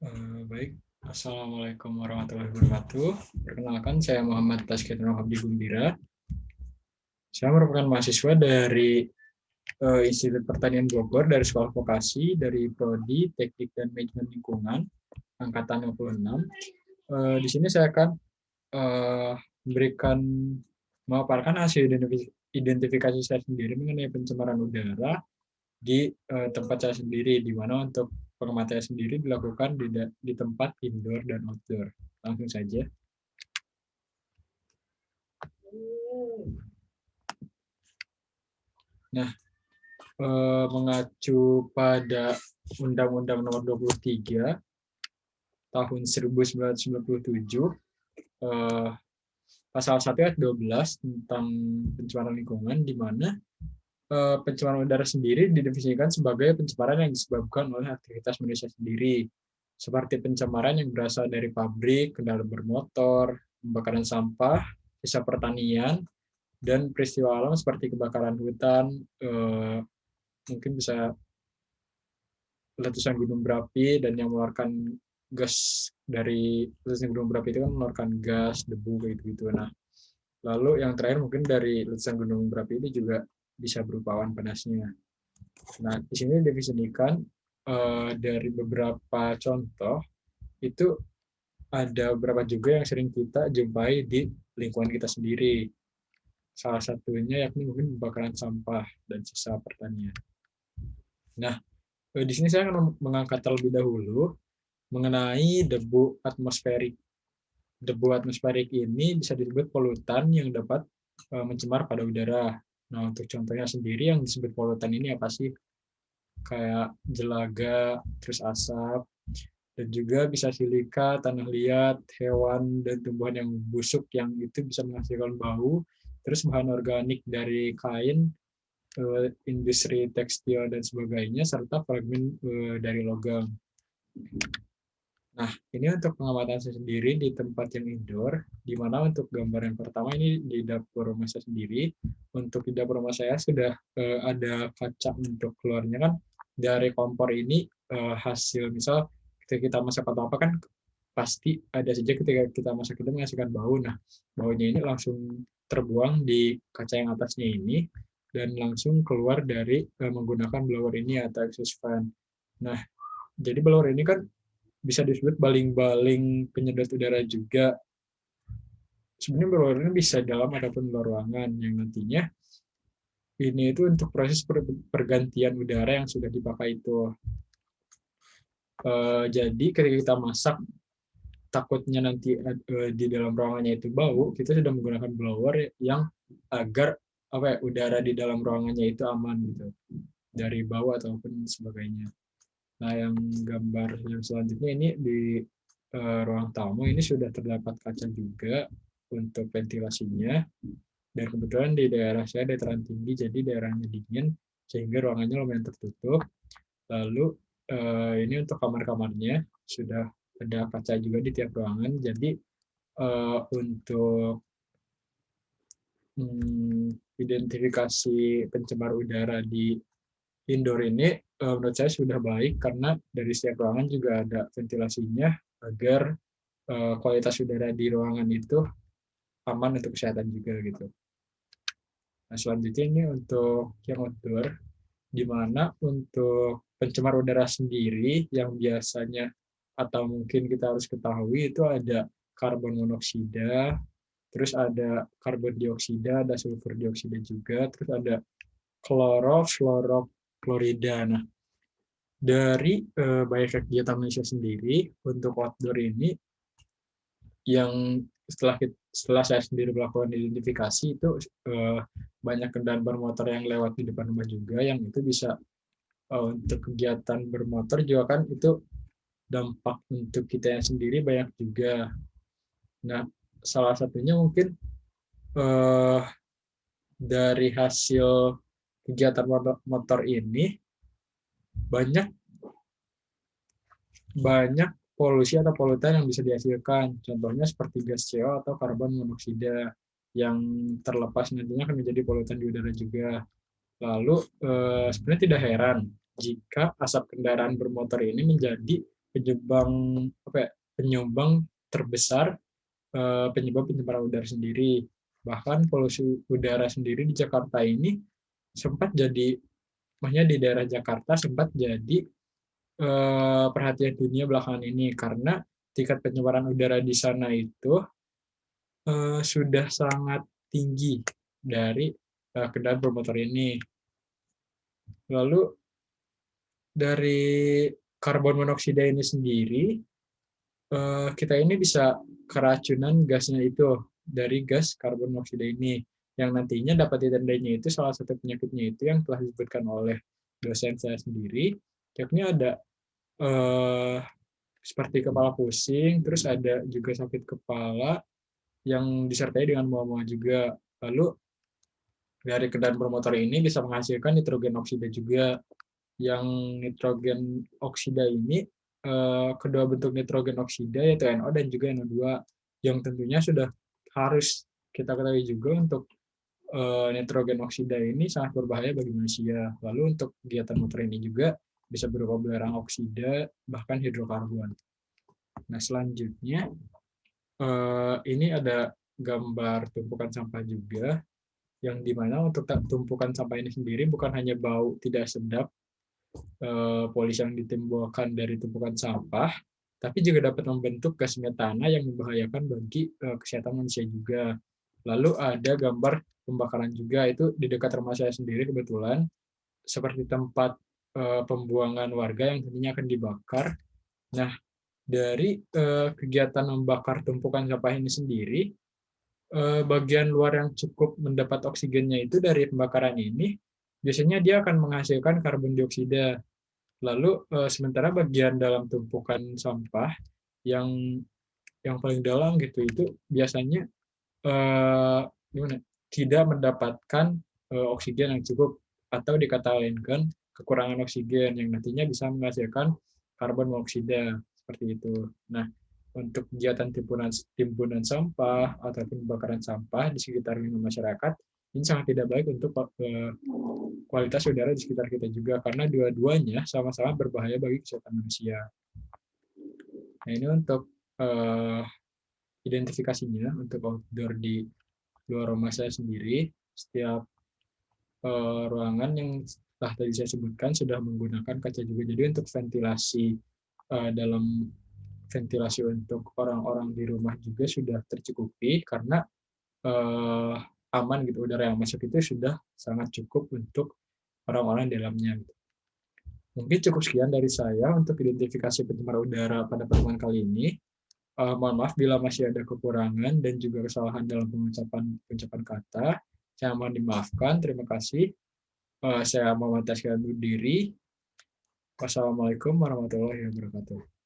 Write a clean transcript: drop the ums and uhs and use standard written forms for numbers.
Baik, Assalamualaikum warahmatullahi wabarakatuh. Perkenalkan, saya Muhammad Tazkiyah Nur Habdi Gumbira. Saya merupakan mahasiswa dari Institut Pertanian Bogor dari Sekolah Vokasi dari Prodi Teknik dan Manajemen Lingkungan angkatan 56. Di sini saya akan eh, memberikan memaparkan hasil identifikasi saya sendiri mengenai pencemaran udara di tempat saya sendiri, di mana untuk pengamatan sendiri dilakukan di tempat indoor dan outdoor. Langsung saja. Nah, mengacu pada Undang-Undang Nomor 23 Tahun 1997, Pasal 1 ayat 12 tentang pencemaran lingkungan, di mana pencemaran udara sendiri didefinisikan sebagai pencemaran yang disebabkan oleh aktivitas manusia sendiri, seperti pencemaran yang berasal dari pabrik, kendaraan bermotor, pembakaran sampah, sisa pertanian, dan peristiwa alam seperti kebakaran hutan, mungkin bisa letusan gunung berapi, dan yang mengeluarkan gas dari letusan gunung berapi itu kan mengeluarkan gas, debu, kayak gitu. Nah, lalu yang terakhir mungkin dari letusan gunung berapi ini juga bisa berupa awan panasnya. Nah, di sini didefinisikan dari beberapa contoh, itu ada beberapa juga yang sering kita jumpai di lingkungan kita sendiri. Salah satunya yakni mungkin pembakaran sampah dan sisa pertanian. Nah, di sini saya akan mengangkat terlebih dahulu mengenai debu atmosferik. Debu atmosferik ini bisa disebut polutan yang dapat mencemar pada udara. Nah, untuk contohnya sendiri yang disebut polutan ini apa sih? Kayak jelaga, terus asap, dan juga bisa silika, tanah liat, hewan, dan tumbuhan yang busuk yang itu bisa menghasilkan bau, terus bahan organik dari kain, industri tekstil, dan sebagainya, serta fragmen dari logam. Nah, ini untuk pengamatan saya sendiri di tempat yang indoor, di mana untuk gambar yang pertama ini di dapur rumah saya sendiri. Untuk di dapur rumah saya sudah ada kaca untuk keluarnya kan dari kompor ini, hasil misal ketika kita masak atau apa kan pasti ada saja ketika kita masak itu menghasilkan bau. Nah, baunya ini langsung terbuang di kaca yang atasnya ini dan langsung keluar dari menggunakan blower ini atau exhaust fan. Nah, jadi blower ini kan bisa disebut baling-baling penyedot udara juga. Sebenarnya blower ini bisa dalam ataupun luar ruangan, yang nantinya ini itu untuk proses pergantian udara yang sudah dipakai itu. Jadi ketika kita masak, takutnya nanti di dalam ruangannya itu bau, kita sudah menggunakan blower yang agar apa ya, udara di dalam ruangannya itu aman gitu dari bau ataupun sebagainya. Nah, yang gambar yang selanjutnya ini di ruang tamu ini sudah terdapat kaca juga untuk ventilasinya. Dan kebetulan di daerah saya dataran tinggi, jadi daerahnya dingin, sehingga ruangannya lumayan tertutup. Lalu ini untuk kamar-kamarnya sudah ada kaca juga di tiap ruangan. Jadi untuk identifikasi pencemar udara di indoor ini menurut saya sudah baik karena dari setiap ruangan juga ada ventilasinya agar kualitas udara di ruangan itu aman untuk kesehatan juga gitu. Nah, selanjutnya ini untuk yang outdoor, di mana untuk pencemar udara sendiri yang biasanya atau mungkin kita harus ketahui itu ada karbon monoksida, terus ada karbon dioksida, ada sulfur dioksida juga, terus ada klorofluoroklorida. Nah, dari banyak kegiatan manusia sendiri untuk outdoor ini yang setelah saya sendiri melakukan identifikasi itu banyak kendaraan bermotor yang lewat di depan rumah juga yang itu bisa untuk kegiatan bermotor juga kan itu dampak untuk kita yang sendiri banyak juga. Nah, salah satunya mungkin eh, dari hasil kegiatan motor ini banyak banyak polusi atau polutan yang bisa dihasilkan. Contohnya seperti gas CO atau karbon monoksida yang terlepas nantinya akan menjadi polutan di udara juga. Lalu sebenarnya tidak heran jika asap kendaraan bermotor ini menjadi penyumbang apa ya, penyumbang terbesar penyebab pencemaran udara sendiri. Bahkan polusi udara sendiri di Jakarta ini sempat jadi, maksudnya di daerah Jakarta sempat jadi perhatian dunia belakangan ini karena tingkat pencemaran udara di sana itu sudah sangat tinggi dari kendaraan bermotor ini. Lalu dari karbon monoksida ini sendiri, kita ini bisa keracunan gasnya itu dari gas karbon monoksida ini, yang nantinya dapat ditandainya itu salah satu penyakitnya itu yang telah disebutkan oleh dosen saya sendiri, yakni ada eh, seperti kepala pusing, terus ada juga sakit kepala yang disertai dengan mual-mual juga. Lalu dari kendaraan bermotor ini bisa menghasilkan nitrogen oksida juga, yang nitrogen oksida ini kedua bentuk nitrogen oksida yaitu NO dan juga NO2, yang tentunya sudah harus kita ketahui juga untuk nitrogen oksida ini sangat berbahaya bagi manusia. Lalu untuk kegiatan motor ini juga bisa berupa belerang oksida bahkan hidrokarbon. Nah, selanjutnya ini ada gambar tumpukan sampah juga, yang dimana untuk tumpukan sampah ini sendiri bukan hanya bau tidak sedap polusi yang ditimbulkan dari tumpukan sampah, tapi juga dapat membentuk gas metana yang membahayakan bagi kesehatan manusia juga. Lalu ada gambar pembakaran juga, itu di dekat rumah saya sendiri kebetulan, seperti tempat pembuangan warga yang tentunya akan dibakar. Nah, dari kegiatan membakar tumpukan sampah ini sendiri, bagian luar yang cukup mendapat oksigennya itu dari pembakaran ini, biasanya dia akan menghasilkan karbon dioksida. Lalu sementara bagian dalam tumpukan sampah yang paling dalam gitu itu biasanya gimana? Tidak mendapatkan oksigen yang cukup, atau dikata lain kan kekurangan oksigen yang nantinya bisa menghasilkan karbon monoksida seperti itu. Nah, untuk kegiatan timbunan sampah ataupun pembakaran sampah di sekitar lingkungan masyarakat ini sangat tidak baik untuk kualitas udara di sekitar kita juga, karena dua-duanya sama-sama berbahaya bagi kesehatan manusia. Nah, ini untuk identifikasinya untuk outdoor di luar rumah saya sendiri. Setiap ruangan yang telah tadi saya sebutkan sudah menggunakan kaca juga. Jadi untuk ventilasi dalam ventilasi untuk orang-orang di rumah juga sudah tercukupi, karena aman gitu, udara yang masuk itu sudah sangat cukup untuk orang-orang di dalamnya. Mungkin cukup sekian dari saya untuk identifikasi pencemar udara pada pertemuan kali ini. Mohon maaf bila masih ada kekurangan dan juga kesalahan dalam pengucapan kata. Saya mohon dimaafkan. Terima kasih. Saya Muhammad Tasya undur diri. Wassalamualaikum warahmatullahi wabarakatuh.